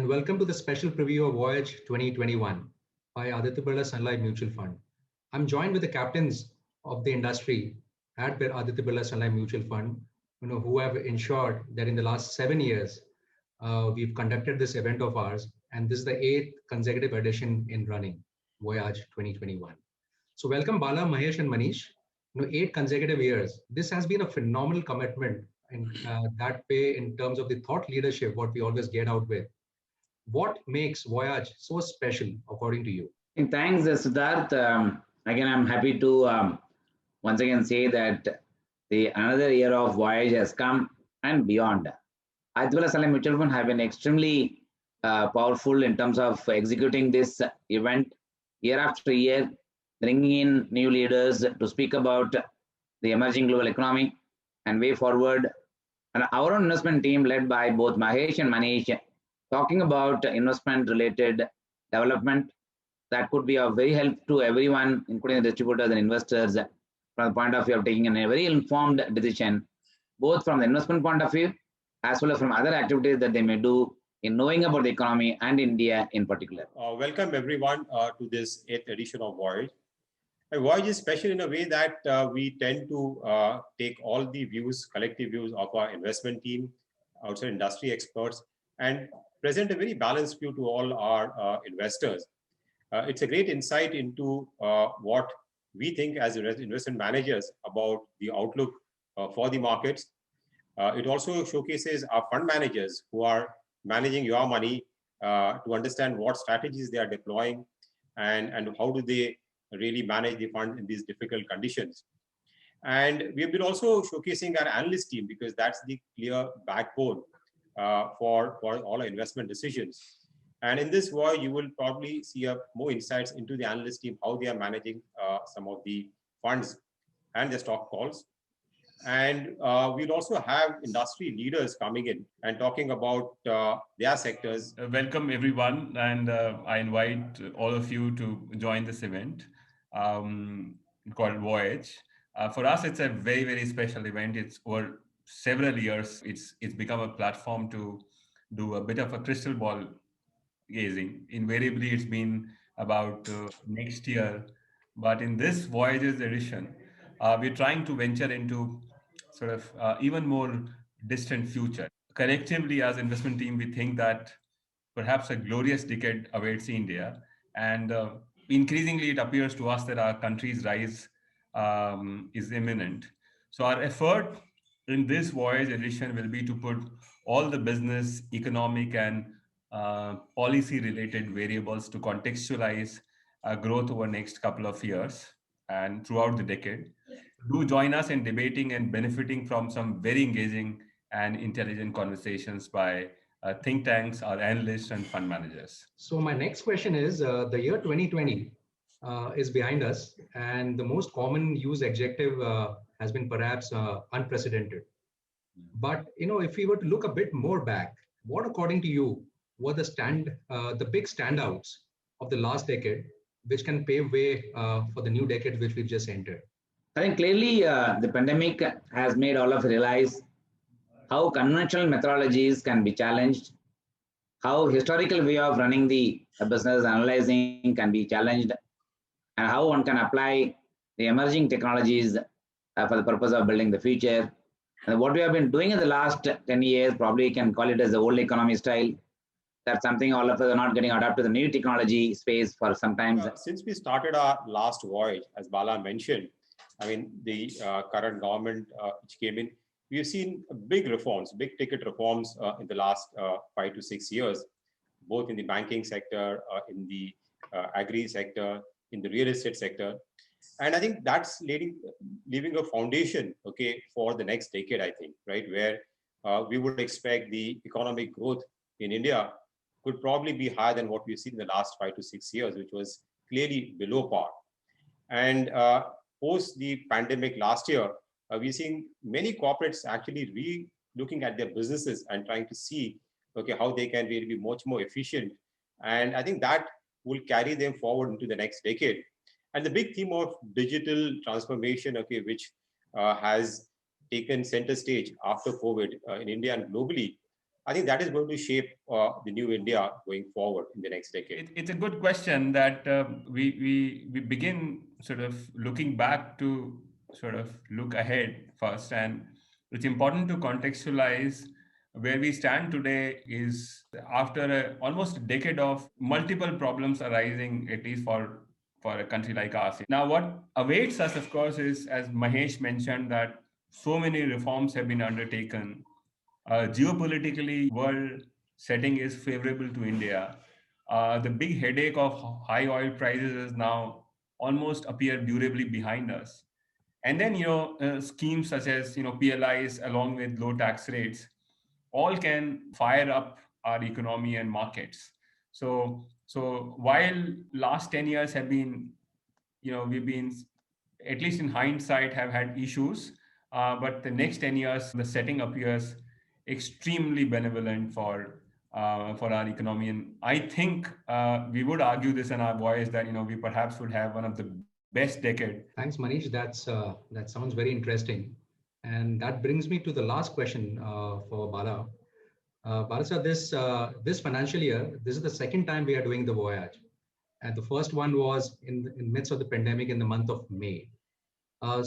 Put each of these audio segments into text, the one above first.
and welcome to the special preview of Voyage 2021 by Aditya Birla Sun Life Mutual Fund. I'm joined with the captains of the industry at Aditya Birla Sun Life Mutual Fund, who have ensured that in the last 7 years, we've conducted this event of ours, and this is the 8th consecutive edition in running, Voyage 2021. So welcome Bala, Mahesh and Manish. 8 consecutive years. This has been a phenomenal commitment in that way in terms of the thought leadership, what we always get out with. What makes Voyage so special, according to you? Thanks, Siddharth. Again, I'm happy to once again say that the another year of Voyage has come and beyond. Aditya Birla Sun Life Mutual Fund have been extremely powerful in terms of executing this event year after year, bringing in new leaders to speak about the emerging global economy and way forward. And our own investment team led by both Mahesh and Manish talking about investment related development that could be of very help to everyone, including the distributors and investors, from the point of view of taking a very informed decision, both from the investment point of view, as well as from other activities that they may do in knowing about the economy and India in particular. Welcome everyone to this 8th edition of Voyage. Voyage is special in a way that we tend to take all the views, collective views of our investment team, outside industry experts, and present a very balanced view to all our investors. It's a great insight into what we think as investment managers about the outlook for the markets. It also showcases our fund managers who are managing your money to understand what strategies they are deploying and how do they really manage the fund in these difficult conditions. And we've been also showcasing our analyst team because that's the clear backbone for all our investment decisions. And in this voyage, you will probably see more insights into the analyst team, how they are managing some of the funds and their stock calls. And we'll also have industry leaders coming in and talking about their sectors. Welcome everyone, and I invite all of you to join this event called Voyage. For us, it's a very, very special event. It's over several years. It's become a platform to do a bit of a crystal ball gazing. Invariably, it's been about next year, but in this Voyages edition, we're trying to venture into sort of even more distant future. Collectively, as investment team, we think that perhaps a glorious decade awaits India, and increasingly it appears to us that our country's rise is imminent. So our effort in this Voyage edition will be to put all the business, economic, and policy-related variables to contextualize growth over the next couple of years and throughout the decade. Do join us in debating and benefiting from some very engaging and intelligent conversations by think tanks, our analysts, and fund managers. So my next question is, the year 2020 is behind us, and the most common use adjective has been perhaps unprecedented. But if we were to look a bit more back, what according to you were the big standouts of the last decade, which can pave way for the new decade which we've just entered? I think clearly the pandemic has made all of us realize how conventional methodologies can be challenged, how historical way of running the business analyzing can be challenged, and how one can apply the emerging technologies for the purpose of building the future. And what we have been doing in the last 10 years, probably can call it as the old economy style. That's something all of us are not getting adapted to the new technology space for some time. Since we started our last voyage, as Bala mentioned, I mean, the current government which came in, we've seen big reforms, big ticket reforms in the last 5 to 6 years, both in the banking sector, in the agri sector, in the real estate sector. And I think that's leaving a foundation, okay, for the next decade, I think, right, where we would expect the economic growth in India could probably be higher than what we've seen in the last 5 to 6 years, which was clearly below par. And post the pandemic last year, we're seeing many corporates actually re-looking at their businesses and trying to see, okay, how they can really be much more efficient. And I think that will carry them forward into the next decade. And the big theme of digital transformation, okay, which has taken center stage after COVID in India and globally, I think that is going to shape the new India going forward in the next decade. It's a good question that we begin sort of looking back to sort of look ahead first, and it's important to contextualize where we stand today is after almost a decade of multiple problems arising, at least for a country like ours. Now, what awaits us, of course, is, as Mahesh mentioned, that so many reforms have been undertaken. Geopolitically, world setting is favorable to India. The big headache of high oil prices is now almost appear durably behind us. And then, schemes such as, PLIs along with low tax rates, all can fire up our economy and markets. So while last 10 years have been, we've been, at least in hindsight, have had issues, but the next 10 years, the setting appears extremely benevolent for our economy. And I think we would argue this in our voice that, we perhaps would have one of the best decade. Thanks, Manish. That sounds very interesting. And that brings me to the last question for Bala. Bala sir, this financial year, this is the second time we are doing the Voyage. And the first one was in midst of the pandemic in the month of May. And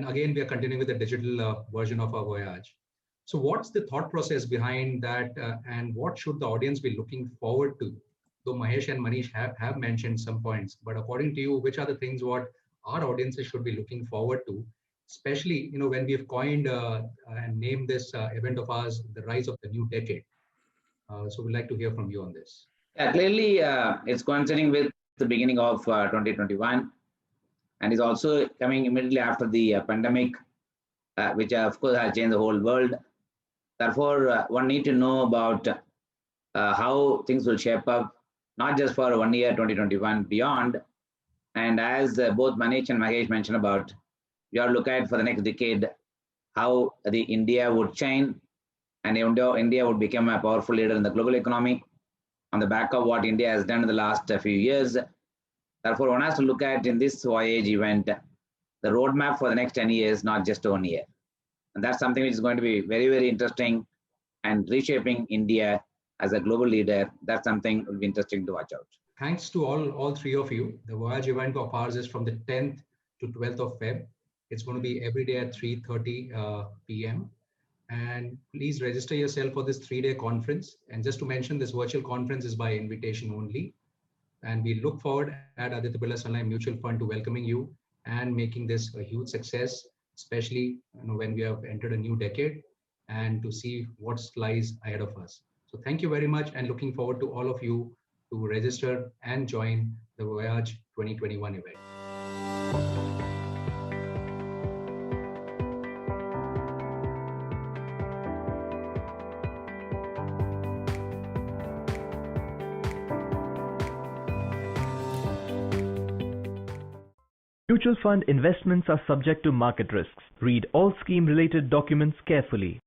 again, we are continuing with the digital version of our Voyage. So what's the thought process behind that, and what should the audience be looking forward to? Though Mahesh and Manish have mentioned some points, but according to you, which are the things what our audiences should be looking forward to, especially when we have coined and named this event of ours, the rise of the new decade. So we'd like to hear from you on this. Yeah, clearly it's coinciding with the beginning of 2021, and is also coming immediately after the pandemic, which of course has changed the whole world. Therefore, one need to know about how things will shape up, not just for 1 year, 2021, beyond. And as both Manish and Mahesh mentioned about, we are looking at for the next decade, how the India would change, and India would become a powerful leader in the global economy on the back of what India has done in the last few years. Therefore, one has to look at in this Voyage event, the roadmap for the next 10 years, not just 1 year. And that's something which is going to be very, very interesting, and reshaping India as a global leader. That's something will be interesting to watch out. Thanks to all three of you. The Voyage event of ours is from the 10th to 12th of Feb. It's going to be every day at 3:30 p.m. And please register yourself for this 3-day conference. And just to mention, this virtual conference is by invitation only. And we look forward at Aditya Birla Sun Life Mutual Fund to welcoming you and making this a huge success, especially when we have entered a new decade, and to see what lies ahead of us. So thank you very much, and looking forward to all of you to register and join the Voyage 2021 event. Mutual fund investments are subject to market risks. Read all scheme-related documents carefully.